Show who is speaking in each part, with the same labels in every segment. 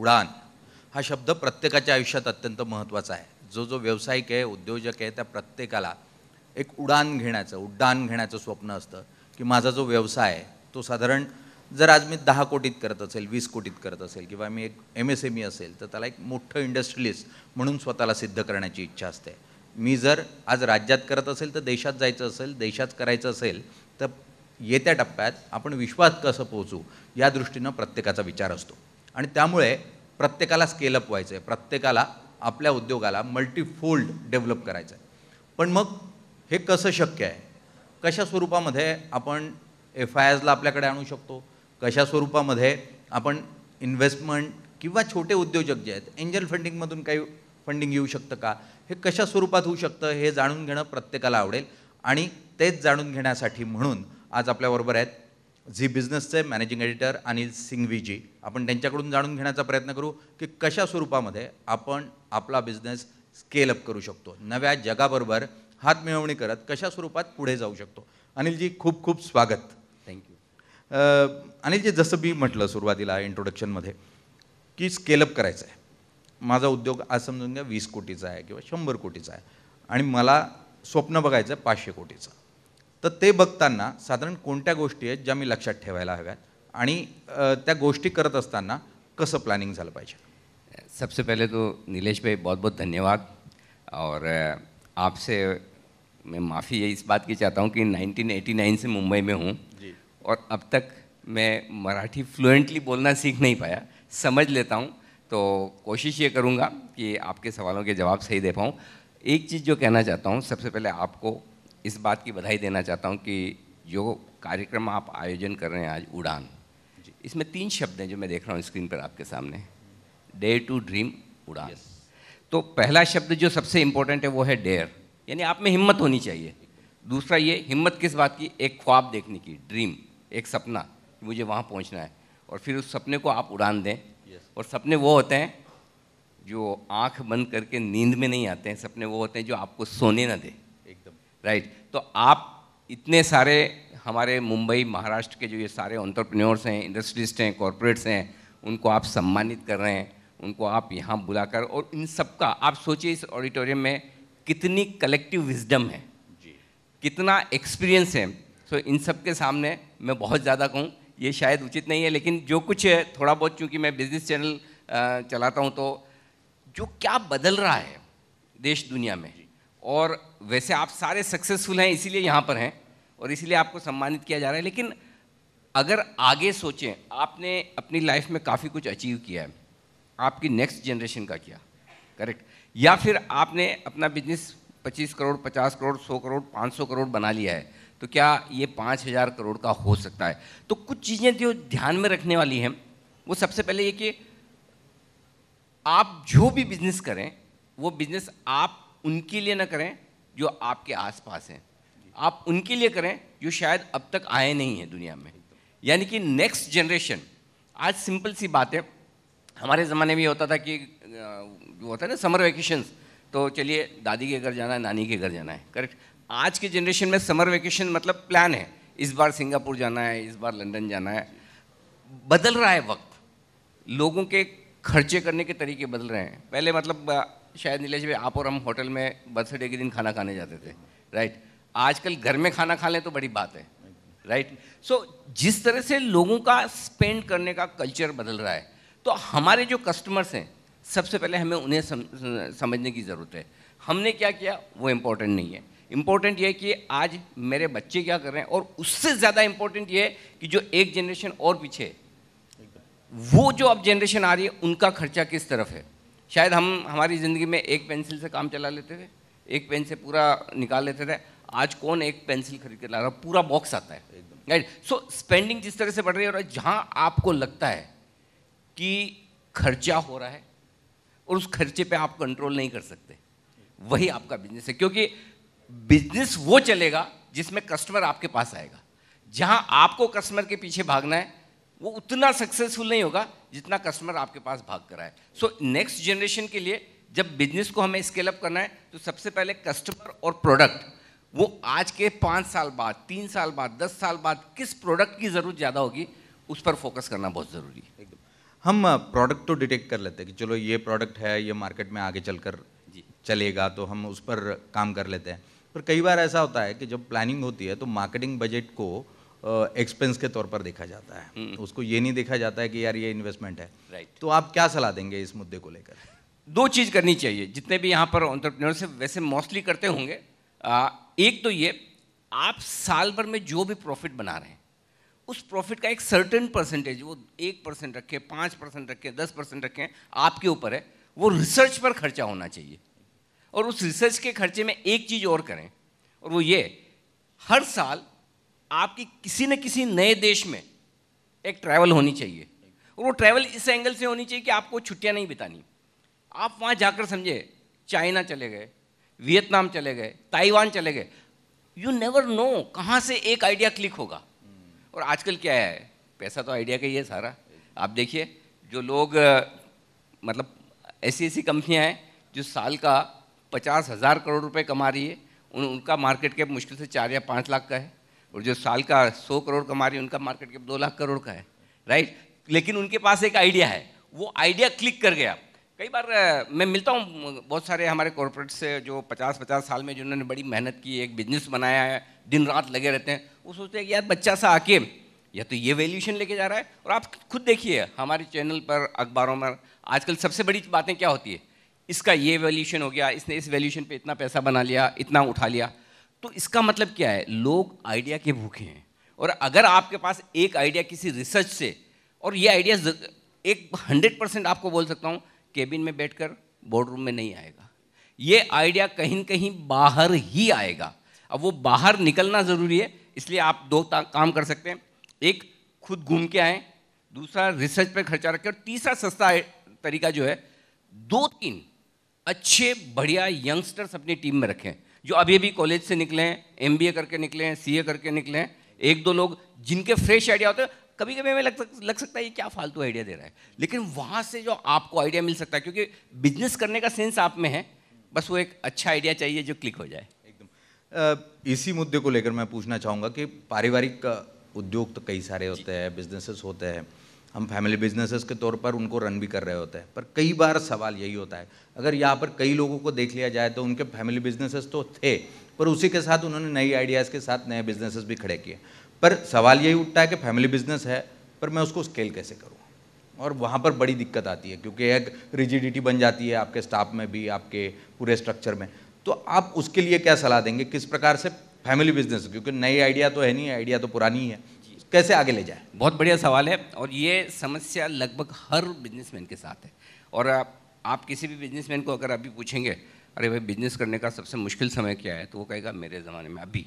Speaker 1: उडान हा शब्द प्रत्येकाच्या आयुष्यात अत्यंत महत्त्वाचा आहे. जो जो व्यावसायिक आहे, उद्योजक आहे, त्या प्रत्येकाला एक उड्डाण घेण्याचं स्वप्न असतं की माझा जो व्यवसाय आहे तो साधारण जर आज मी 10 कोटीत करत असेल, 20 कोटीत करत असेल किंवा मी एक MSME असेल तर त्याला एक मोठं इंडस्ट्रियलिस्ट म्हणून स्वतःला सिद्ध करण्याची इच्छा असते. मी जर आज राज्यात करत असेल तर देशात जायचं असेल, देशात करायचं असेल तर येत्या टप्प्यात आपण विश्वात कसं पोहोचू या दृष्टीनं प्रत्येकाचा विचार असतो. आणि त्यामुळे प्रत्येकाला स्केल अप व्हायचं आहे, प्रत्येकाला आपल्या उद्योगाला मल्टीफोल्ड डेव्हलप करायचं आहे. पण मग हे कसं शक्य आहे? कशा स्वरूपामध्ये आपण FIIsला आपल्याकडे आणू शकतो? कशा स्वरूपामध्ये आपण इन्व्हेस्टमेंट किंवा छोटे उद्योजक जे आहेत एंजल फंडिंगमधून काही फंडिंग येऊ शकतं का? हे कशा स्वरूपात होऊ शकतं हे जाणून घेणं प्रत्येकाला आवडेल. आणि तेच जाणून घेण्यासाठी म्हणून आज आपल्याबरोबर आहेत झी बिझनेसचे मॅनेजिंग एडिटर अनिल सिंघवीजी. आपण त्यांच्याकडून जाणून घेण्याचा प्रयत्न करू की कशा स्वरूपामध्ये आपण आपला बिझनेस स्केल अप करू शकतो, नव्या जगाबरोबर हात मिळवणी करत कशा स्वरूपात पुढे जाऊ शकतो. अनिलजी खूप खूप स्वागत.
Speaker 2: थँक्यू.
Speaker 1: अनिलजी, जसं मी म्हटलं सुरुवातीला इंट्रोडक्शनमध्ये की स्केलअप करायचं आहे. माझा उद्योग आज समजून घ्या 20 कोटीचा आहे किंवा 100 कोटीचा आहे आणि मला स्वप्न बघायचं आहे 500 कोटीचं. तर ते बघताना साधारण कोणत्या गोष्टी आहेत ज्या मी लक्षात ठेवायला हव्यात आणि त्या गोष्टी करत असताना कसं प्लॅनिंग झालं पाहिजे?
Speaker 2: सबसे पहले तो नीलेश भाई बहुत बहुत धन्यवाद. और आपसे मैं माफ़ी इस बात की चाहता हूँ कि 1989 से मुंबई में हूँ और अब तक मैं मराठी फ्लुएंटली बोलना सीख नहीं पाया. समझ लेता हूँ, तो कोशिश ये करूँगा कि आपके सवालों के जवाब सही दे पाऊँ. एक चीज़ जो कहना चाहता हूँ, सबसे पहले आपको इस बात की बधाई देना चाहता हूँ कि जो कार्यक्रम आप आयोजन कर रहे हैं आज उड़ान, इसमें 3 शब्द हैं जो मैं देख रहा हूँ स्क्रीन पर आपके सामने. डेयर टू ड्रीम उड़ान. तो पहला शब्द जो सबसे इम्पोर्टेंट है वो है डेयर, यानी आप में हिम्मत होनी चाहिए. दूसरा ये हिम्मत किस बात की? एक ख्वाब देखने की, ड्रीम, एक सपना कि मुझे वहाँ पहुँचना है. और फिर उस सपने को आप उड़ान दें. और सपने वो होते हैं जो आंख बंद करके नींद में नहीं आते हैं. सपने वो होते हैं जो आपको सोने ना दे. एकदम राइट. तो आप इतने सारे हमारे मुंबई महाराष्ट्र के जो ये सारे एंटरप्रेन्योर्स हैं, इंडस्ट्रियलिस्ट हैं, कॉरपोरेट्स हैं, उनको आप सम्मानित कर रहे हैं, उनको आप यहाँ बुलाकर, और इन सबका आप सोचिए इस ऑडिटोरियम में कितनी कलेक्टिव विजडम है, कितना एक्सपीरियंस है. सो इन सब के सामने मैं बहुत ज़्यादा कहूँ ये शायद उचित नहीं है, लेकिन जो कुछ है थोड़ा बहुत, चूँकि मैं बिजनेस चैनल चलाता हूँ, तो जो क्या बदल रहा है देश दुनिया में, और वैसे आप सारे सक्सेसफुल हैं इसीलिए यहाँ पर हैं और इसीलिए आपको सम्मानित किया जा रहा है. लेकिन अगर आगे सोचें, आपने अपनी लाइफ में काफ़ी कुछ अचीव किया है, आपकी नेक्स्ट जनरेशन का क्या, करेक्ट, या फिर आपने अपना बिजनेस 25 करोड़, 50 करोड़, 100 करोड़, 500 करोड़ बना लिया है, तो क्या ये 5000 करोड़ का हो सकता है? तो कुछ चीज़ें जो ध्यान में रखने वाली हैं, वो सबसे पहले ये कि आप जो भी बिजनेस करें वो बिजनेस आप उनके लिए ना करें जो आपके आसपास हैं, आप उनके लिए करें जो शायद अब तक आए नहीं हैं दुनिया में, यानी कि नेक्स्ट जनरेशन. आज सिंपल सी बात है, हमारे ज़माने में ये होता था कि जो होता है ना समर वेकेशंस, तो चलिए दादी के घर जाना है, नानी के घर जाना है, करेक्ट. आज के जनरेशन में समर वेकेशन मतलब प्लान है, इस बार सिंगापुर जाना है, इस बार लंदन जाना है. बदल रहा है वक्त, लोगों के खर्चे करने के तरीके बदल रहे हैं. पहले मतलब शायद नीलेश भाई आप और हम होटल में बर्थडे के दिन खाना खाने जाते थे, राइट. आजकल घर में खाना खा लें तो बड़ी बात है, राइट. सो जिस तरह से लोगों का स्पेंड करने का कल्चर बदल रहा है, तो हमारे जो कस्टमर्स हैं सबसे पहले हमें उन्हें समझने की ज़रूरत है. हमने क्या किया वो इम्पोर्टेंट नहीं है. इम्पोर्टेंट ये है कि आज मेरे बच्चे क्या कर रहे हैं, और उससे ज़्यादा इम्पोर्टेंट ये है कि जो एक जनरेशन और पीछे है, वो जो अब जनरेशन आ रही है उनका खर्चा किस तरफ है. शायद हम हमारी ज़िंदगी में एक पेंसिल से काम चला लेते थे, एक पेन से पूरा निकाल लेते थे. आज कौन एक पेंसिल खरीद के ला रहा है, पूरा बॉक्स आता है, राइट. सो स्पेंडिंग जिस तरह से बढ़ रही है, और जहाँ आपको लगता है कि खर्चा हो रहा है और उस खर्चे पे आप कंट्रोल नहीं कर सकते, वही आपका बिजनेस है. क्योंकि बिजनेस वो चलेगा जिसमें कस्टमर आपके पास आएगा. जहाँ आपको कस्टमर के पीछे भागना है वो उतना सक्सेसफुल नहीं होगा जितना कस्टमर आपके पास भाग कर आए. सो नेक्स्ट जनरेशन के लिए जब बिजनेस को हमें स्केल अप करना है, तो सबसे पहले कस्टमर और प्रोडक्ट, वो आज के 5 साल बाद, 3 साल बाद, 10 साल बाद किस प्रोडक्ट की ज़रूरत ज़्यादा होगी, उस पर फोकस करना बहुत ज़रूरी है.
Speaker 1: हम प्रोडक्ट तो डिटेक्ट कर लेते हैं कि चलो ये प्रोडक्ट है, ये मार्केट में आगे चलकर चलेगा, तो हम उस पर काम कर लेते हैं। पर कई बार ऐसा होता है कि जब प्लानिंग होती है तो मार्केटिंग बजट को एक्सपेंस के तौर पर देखा जाता है, उसको ये नहीं देखा जाता है कि यार ये इन्वेस्टमेंट है।
Speaker 2: राइट।
Speaker 1: तो आप क्या सलाह देंगे इस मुद्दे को लेकर?
Speaker 2: दो चीज़ करनी चाहिए, जितने भी यहाँ पर एंटरप्रेन्योर से वैसे मोस्टली करते होंगे। एक तो ये, आप साल भर में जो भी प्रॉफिट बना रहे हैं उस प्रॉफिट का एक सर्टेन परसेंटेज, वो 1% रखें, 5% रखें, 10% रखें, आपके ऊपर है, वो रिसर्च पर खर्चा होना चाहिए। और उस रिसर्च के खर्चे में एक चीज़ और करें, और वो ये, हर साल आपकी किसी न किसी नए देश में एक ट्रैवल होनी चाहिए। और वो ट्रैवल इस एंगल से होनी चाहिए कि आपको छुट्टियां नहीं बितानी। आप वहाँ जाकर समझे, चाइना चले गए, वियतनाम चले गए, ताइवान चले गए, यू नेवर नो कहाँ से एक आइडिया क्लिक होगा। और आजकल क्या है, पैसा तो आइडिया का ही है सारा। आप देखिए, जो लोग मतलब ऐसी कंपनियां हैं जो साल का 50,000 करोड़ रुपए कमा रही है, उनका मार्केट कैप मुश्किल से 4 या 5 लाख का है। और जो साल का 100 करोड़ कमा रही है, उनका मार्केट कैप 2 लाख करोड़ का है। राइट। लेकिन उनके पास एक आइडिया है, वो आइडिया क्लिक कर गया। कई बार मैं मिलता हूँ बहुत सारे हमारे कॉर्पोरेट से जो 50-50 साल में जिन्होंने बड़ी मेहनत की, एक बिजनेस बनाया है, दिन रात लगे रहते हैं। वो सोचते हैं कि यार बच्चा सा आके या तो ये वैल्यूएशन लेके जा रहा है। और आप खुद देखिए हमारे चैनल पर, अखबारों में आजकल सबसे बड़ी बातें क्या होती है, इसका ये वैल्यूएशन हो गया, इसने इस वैल्यूएशन पे इतना पैसा बना लिया, इतना उठा लिया। तो इसका मतलब क्या है, लोग आइडिया के भूखे हैं। और अगर आपके पास एक आइडिया किसी रिसर्च से, और ये आइडिया एक 100% आपको बोल सकता हूँ केबिन में बैठकर बोर्ड रूम में नहीं आएगा, ये आइडिया कहीं न कहीं बाहर ही आएगा। अब वो बाहर निकलना ज़रूरी है, इसलिए आप दो काम कर सकते हैं। एक, खुद घूम के आएँ, दूसरा रिसर्च पे खर्चा रखें, और तीसरा सस्ता तरीका जो है, 2-3 अच्छे बढ़िया यंगस्टर्स अपनी टीम में रखें जो अभी अभी कॉलेज से निकले हैं, MBA करके निकले हैं, CA करके निकले हैं। 1-2 लोग जिनके फ्रेश आइडिया होते हैं। कभी कभी हमें लग सकता है ये क्या फालतू आइडिया दे रहा है, लेकिन वहाँ से जो आपको आइडिया मिल सकता है, क्योंकि बिजनेस करने का सेंस आप में है, बस वो एक अच्छा आइडिया चाहिए जो क्लिक हो जाए।
Speaker 1: एकदम। इसी मुद्दे को लेकर मैं पूछना चाहूँगा कि पारिवारिक उद्योग तो कई सारे होते हैं, बिजनेसेस होते हैं, हम फैमिली बिजनेसेस के तौर पर उनको रन भी कर रहे होते हैं। पर कई बार सवाल यही होता है, अगर यहाँ पर कई लोगों को देख लिया जाए तो उनके फैमिली बिजनेसेस तो थे, पर उसी के साथ उन्होंने नई आइडियाज़ के साथ नए बिजनेसेस भी खड़े किए। पर सवाल यही उठता है कि फैमिली बिजनेस है, पर मैं उसको स्केल कैसे करूँ? और वहाँ पर बड़ी दिक्कत आती है, क्योंकि एक रिजिडिटी बन जाती है आपके स्टाफ में भी, आपके पूरे स्ट्रक्चर में। तो आप उसके लिए क्या सलाह देंगे, किस प्रकार से फैमिली बिजनेस, क्योंकि नई आइडिया तो है नहीं, आइडिया तो पुरानी ही है, कैसे आगे ले जाए?
Speaker 2: बहुत बढ़िया सवाल है, और ये समस्या लगभग हर बिजनेसमैन के साथ है। और आप किसी भी बिजनेसमैन को अगर अभी पूछेंगे, अरे भाई बिजनेस करने का सबसे मुश्किल समय क्या है, तो वो कहेगा मेरे ज़माने में अभी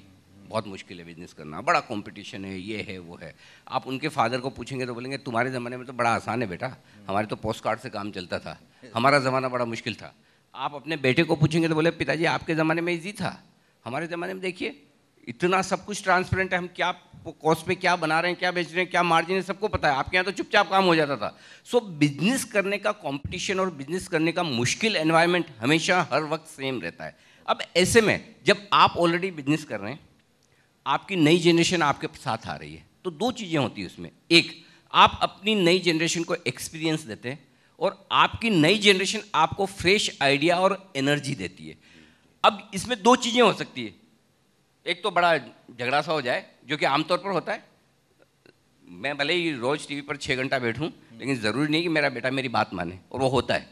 Speaker 2: बहुत मुश्किल है बिजनेस करना, बड़ा कंपटीशन है, ये है वो है। आप उनके फादर को पूछेंगे तो बोलेंगे तुम्हारे ज़माने में तो बड़ा आसान है बेटा, हमारे तो पोस्ट कार्ड से काम चलता था, हमारा ज़माना बड़ा मुश्किल था। आप अपने बेटे को पूछेंगे तो बोले पिताजी आपके ज़माने में ईजी था, हमारे ज़माने में देखिए इतना सब कुछ ट्रांसपेरेंट है, हम क्या कॉस्ट पे क्या बना रहे हैं, क्या बेच रहे हैं, क्या मार्जिन है, सबको पता है। आपके यहाँ तो चुपचाप काम हो जाता था। सो बिजनेस करने का कंपटीशन और बिजनेस करने का मुश्किल एनवायरनमेंट हमेशा हर वक्त सेम रहता है। अब ऐसे में जब आप ऑलरेडी बिजनेस कर रहे हैं, आपकी नई जनरेशन आपके साथ आ रही है, तो दो चीज़ें होती हैं उसमें। एक, आप अपनी नई जनरेशन को एक्सपीरियंस देते हैं, और आपकी नई जनरेशन आपको फ्रेश आइडिया और एनर्जी देती है। अब इसमें दो चीज़ें हो सकती है, एक तो बड़ा झगड़ा सा हो जाए, जो कि आमतौर पर होता है। मैं भले ही रोज़ टीवी पर 6 घंटा बैठूं, लेकिन ज़रूरी नहीं कि मेरा बेटा मेरी बात माने, और वो होता है,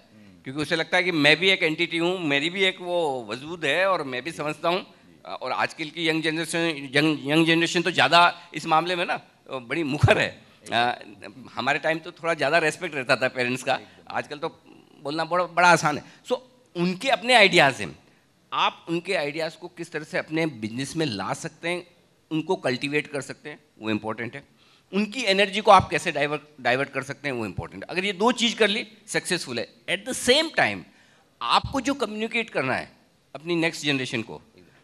Speaker 2: क्योंकि उसे लगता है कि मैं भी एक एंटिटी हूँ, मेरी भी एक वो वजूद है, और मैं भी समझता हूँ। और आजकल की यंग जनरेशन तो ज़्यादा इस मामले में ना बड़ी मुखर है। हमारे टाइम तो थोड़ा ज़्यादा रेस्पेक्ट रहता था पेरेंट्स का, आजकल तो बोलना बड़ा आसान है। सो उनके अपने आइडियाज़ हैं, आप उनके आइडियाज़ को किस तरह से अपने बिजनेस में ला सकते हैं, उनको कल्टीवेट कर सकते हैं, वो इम्पोर्टेंट है। उनकी एनर्जी को आप कैसे डाइवर्ट कर सकते हैं, वो इम्पोर्टेंट है। अगर ये दो चीज़ कर ली, सक्सेसफुल है। एट द सेम टाइम आपको जो कम्युनिकेट करना है अपनी नेक्स्ट जनरेशन को,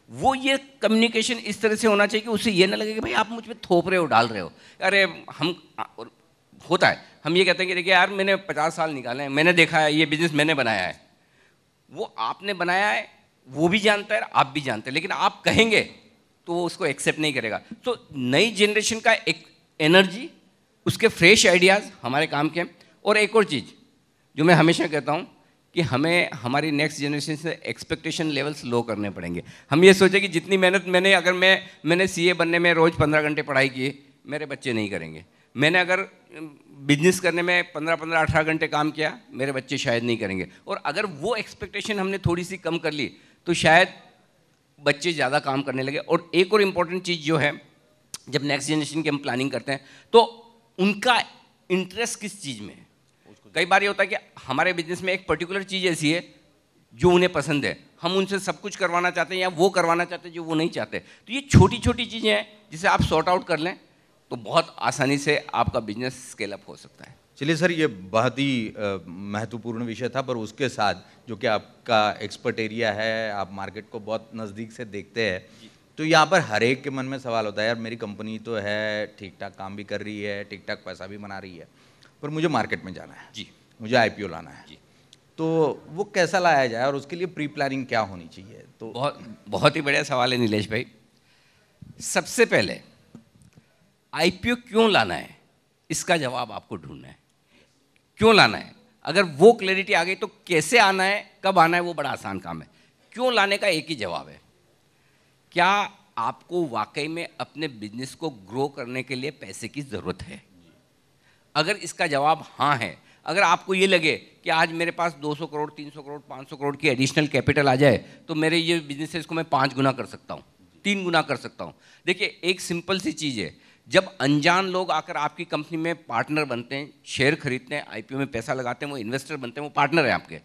Speaker 2: वो ये कम्युनिकेशन इस तरह से होना चाहिए कि उससे ये ना लगे कि भाई आप मुझ पे थोप रहे हो, डाल रहे हो। अरे हम होता है, हम ये कहते हैं कि देखिए यार मैंने 50 साल निकाले हैं, मैंने देखा है, ये बिजनेस मैंने बनाया है। वो आपने बनाया है, वो भी जानता है, आप भी जानते हैं, लेकिन आप कहेंगे तो वो उसको एक्सेप्ट नहीं करेगा। तो नई जनरेशन का एक एनर्जी, उसके फ्रेश आइडियाज़ हमारे काम के हैं, और एक और चीज़ जो मैं हमेशा कहता हूँ कि हमें हमारी नेक्स्ट जनरेशन से एक्सपेक्टेशन लेवल्स लो करने पड़ेंगे। हम ये सोचें कि जितनी मेहनत मैंने सीए बनने में रोज़ 15 घंटे पढ़ाई की, मेरे बच्चे नहीं करेंगे। मैंने अगर बिजनेस करने में 15-18 घंटे काम किया, मेरे बच्चे शायद नहीं करेंगे। और अगर वो एक्सपेक्टेशन हमने थोड़ी सी कम कर ली तो शायद बच्चे ज़्यादा काम करने लगे। और एक और इम्पॉर्टेंट चीज़ जो है, जब नेक्स्ट जनरेशन की हम प्लानिंग करते हैं तो उनका इंटरेस्ट किस चीज़ में है। कई बार ये होता है कि हमारे बिजनेस में एक पर्टिकुलर चीज़ ऐसी है जो उन्हें पसंद है, हम उनसे सब कुछ करवाना चाहते हैं या वो करवाना चाहते हैं जो वो नहीं चाहते। तो ये छोटी छोटी चीज़ें हैं जिसे आप सॉर्ट आउट कर लें तो बहुत आसानी से आपका बिजनेस स्केल अप हो सकता है।
Speaker 1: चलिए सर, ये बहुत ही महत्वपूर्ण विषय था, पर उसके साथ जो कि आपका एक्सपर्ट एरिया है, आप मार्केट को बहुत नज़दीक से देखते हैं, तो यहाँ पर हर एक के मन में सवाल होता है, यार मेरी कंपनी तो है, ठीक ठाक काम भी कर रही है, ठीक ठाक पैसा भी बना रही है, पर मुझे मार्केट में जाना है
Speaker 2: जी,
Speaker 1: मुझे आईपीओ लाना है
Speaker 2: जी।
Speaker 1: तो वो कैसा लाया जाए और उसके लिए प्री प्लानिंग क्या होनी चाहिए? तो
Speaker 2: बहुत ही बढ़िया सवाल है नीलेश भाई। सबसे पहले आईपीओ क्यों लाना है, इसका जवाब आपको ढूंढना है। क्यों लाना है, अगर वो क्लैरिटी आ गई तो कैसे आना है, कब आना है, वो बड़ा आसान काम है। क्यों लाने का एक ही जवाब है, क्या आपको वाकई में अपने बिजनेस को ग्रो करने के लिए पैसे की ज़रूरत है। अगर इसका जवाब हाँ है, अगर आपको ये लगे कि आज मेरे पास 200 करोड़ 300 करोड़ 500 करोड़ की एडिशनल कैपिटल आ जाए तो मेरे ये बिजनेस है इसको मैं 5 गुना कर सकता हूँ, 3 गुना कर सकता हूँ। देखिए, एक सिंपल सी चीज़ है, जब अनजान लोग आकर आपकी कंपनी में पार्टनर बनते हैं, शेयर खरीदते हैं, आईपीओ में पैसा लगाते हैं, वो इन्वेस्टर बनते हैं, वो पार्टनर हैं आपके,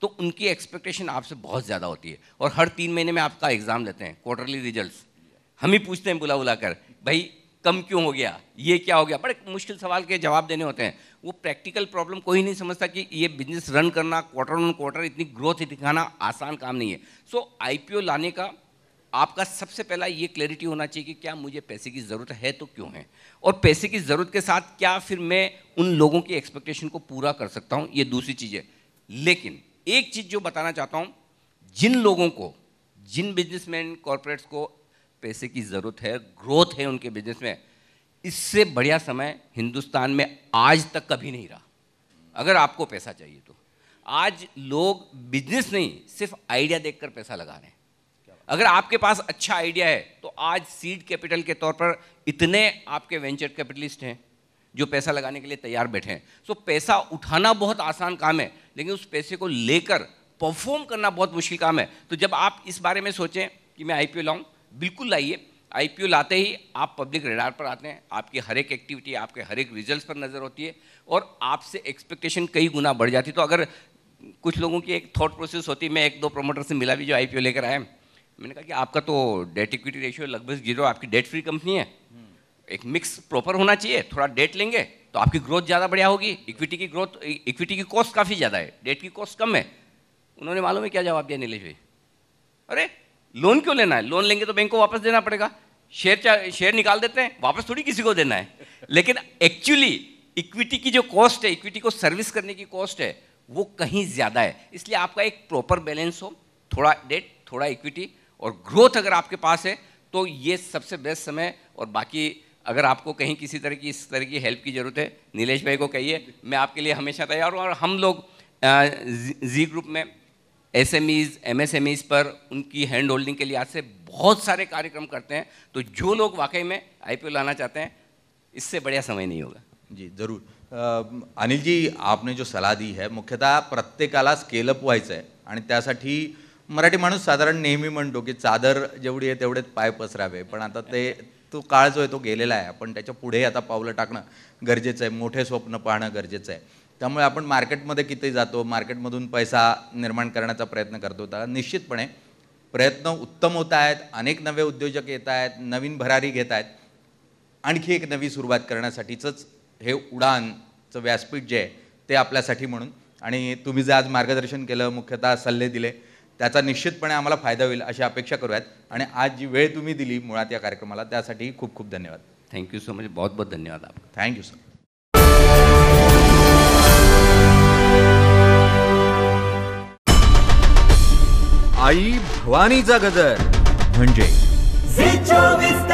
Speaker 2: तो उनकी एक्सपेक्टेशन आपसे बहुत ज़्यादा होती है। और हर 3 महीने में आपका एग्जाम लेते हैं, क्वार्टरली रिजल्ट्स। हम ही पूछते हैं बुला कर, भाई कम क्यों हो गया, ये क्या हो गया, बड़े मुश्किल सवाल के जवाब देने होते हैं। वो प्रैक्टिकल प्रॉब्लम कोई नहीं समझता कि ये बिजनेस रन करना, क्वार्टर ऑन क्वार्टर इतनी ग्रोथ दिखाना आसान काम नहीं है। सो आईपीओ लाने का आपका सबसे पहला ये क्लैरिटी होना चाहिए कि क्या मुझे पैसे की ज़रूरत है तो क्यों है, और पैसे की ज़रूरत के साथ क्या फिर मैं उन लोगों की एक्सपेक्टेशन को पूरा कर सकता हूँ, ये दूसरी चीज़ है। लेकिन एक चीज़ जो बताना चाहता हूँ, जिन लोगों को, जिन बिजनेसमैन कॉर्पोरेट्स को पैसे की ज़रूरत है, ग्रोथ है उनके बिजनेस में, इससे बढ़िया समय हिंदुस्तान में आज तक कभी नहीं रहा। अगर आपको पैसा चाहिए तो आज लोग बिजनेस नहीं, सिर्फ आइडिया देखकर पैसा लगा रहे हैं। अगर आपके पास अच्छा आइडिया है तो आज सीड कैपिटल के तौर पर इतने आपके वेंचर कैपिटलिस्ट हैं जो पैसा लगाने के लिए तैयार बैठे हैं। सो पैसा उठाना बहुत आसान काम है, लेकिन उस पैसे को लेकर परफॉर्म करना बहुत मुश्किल काम है। तो जब आप इस बारे में सोचें कि मैं आईपीओ लाऊं, बिल्कुल लाइए। आईपीओ लाते ही आप पब्लिक रडार पर आते हैं, आपकी हर एक एक्टिविटी, आपके हर एक रिजल्ट्स पर नज़र होती है और आपसे एक्सपेक्टेशन कई गुना बढ़ जाती है। तो अगर कुछ लोगों की एक थॉट प्रोसेस होती है, मैं 1-2 प्रमोटर से मिला भी जो आईपीओ लेकर आए, मैंने कहा कि आपका तो डेट इक्विटी रेशियो लगभग 0, आपकी डेट फ्री कंपनी है, एक मिक्स प्रॉपर होना चाहिए, थोड़ा डेट लेंगे तो आपकी ग्रोथ ज़्यादा बढ़िया होगी। इक्विटी की ग्रोथ, इक्विटी की कॉस्ट काफ़ी ज़्यादा है, डेट की कॉस्ट कम है। उन्होंने मालूम है क्या जवाब दिया नीलेश भाई, अरे लोन क्यों लेना है, लोन लेंगे तो बैंक को वापस देना पड़ेगा, शेयर निकाल देते हैं, वापस थोड़ी किसी को देना है। लेकिन एक्चुअली इक्विटी की जो कॉस्ट है, इक्विटी को सर्विस करने की कॉस्ट है, वो कहीं ज़्यादा है। इसलिए आपका एक प्रॉपर बैलेंस हो, थोड़ा डेट थोड़ा इक्विटी और ग्रोथ अगर आपके पास है तो ये सबसे बेस्ट समय। और बाकी अगर आपको कहीं किसी तरह की इस तरह की हेल्प की ज़रूरत है, नीलेश भाई को कहिए, मैं आपके लिए हमेशा तैयार हूँ। और हम लोग जी ग्रुप में एसएमईज, एमएसएमईज पर उनकी हैंड होल्डिंग के लिए आज से बहुत सारे कार्यक्रम करते हैं। तो जो लोग वाकई में आईपीओ लाना चाहते हैं, इससे बढ़िया समय नहीं होगा।
Speaker 1: जी जरूर। अनिल जी, आपने जो सलाह दी आहे, मुख्यतः प्रत्येकाला स्केलअप व्हायचं आहे आणि त्यासाठी मराठी माणूस साधारण नेहमी म्हणतो की चादर जेवढी आहे तेवढेच पाय पसरावे, पण आता तो काळ जो आहे तो गेलेला आहे। आपण त्याच्या पुढे आता पावलं टाकणं गरजेचं आहे, मोठे स्वप्न पाहणं गरजेचं आहे। त्यामुळे आपण मार्केटमध्ये किती जातो, मार्केटमधून पैसा निर्माण करण्याचा प्रयत्न करतो, तर निश्चितपणे प्रयत्न उत्तम होत आहेत, अनेक नवे उद्योजक येत आहेत, नवीन भरारी घेत आहेत। आणखी एक नवी सुरुवात करण्यासाठीचंच हे उडानचं व्यासपीठ जे आहे ते आपल्यासाठी म्हणून, आणि तुम्ही जे आज मार्गदर्शन केलं, मुख्यतः सल्ले दिले, त्याचा निश्चितपणे आम्हाला फायदा होईल अशी अपेक्षा करूयात। आणि आज जी वेळ तुम्ही दिली मुळात या कार्यक्रमाला, त्यासाठी खूप खूप धन्यवाद।
Speaker 2: थैंक यू सो मच, बहुत बहुत धन्यवाद आपका।
Speaker 1: Thank you sir.
Speaker 3: आई भवानीचा गजर म्हणजे
Speaker 4: झी 24